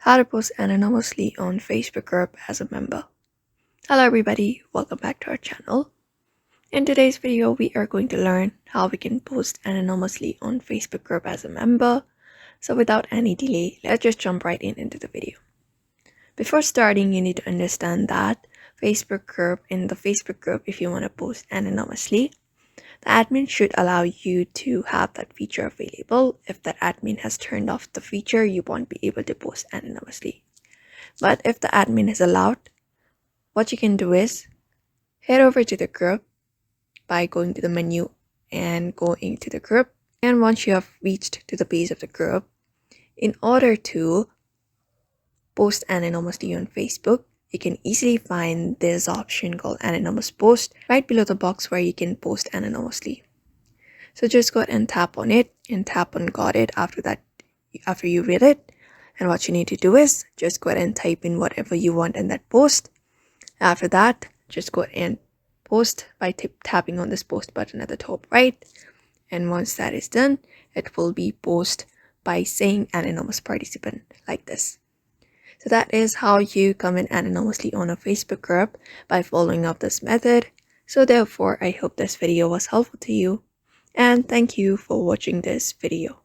How to post anonymously on Facebook group as a member. Hello everybody, welcome back to our channel. In today's video, we are going to learn how we can post anonymously on Facebook group as a member. So without any delay, let's just jump right into the video. Before starting, you need to understand that in the Facebook group, if you want to post anonymously, the admin should allow you to have that feature available. If that admin has turned off the feature, you won't be able to post anonymously. But if the admin is allowed, what you can do is head over to the group by going to the menu and going to the group. And once you have reached to the base of the group, in order to post anonymously on Facebook, you can easily find this option called anonymous post right below the box where you can post anonymously. So just go ahead and tap on it and tap on got it after you read it. And what you need to do is just go ahead and type in whatever you want in that post. After that, just go ahead and post by tapping on this post button at the top right. And once that is done, it will be post by saying anonymous participant like this. So that is how you come in anonymously on a Facebook group by following up this method. So therefore, I hope this video was helpful to you. And thank you for watching this video.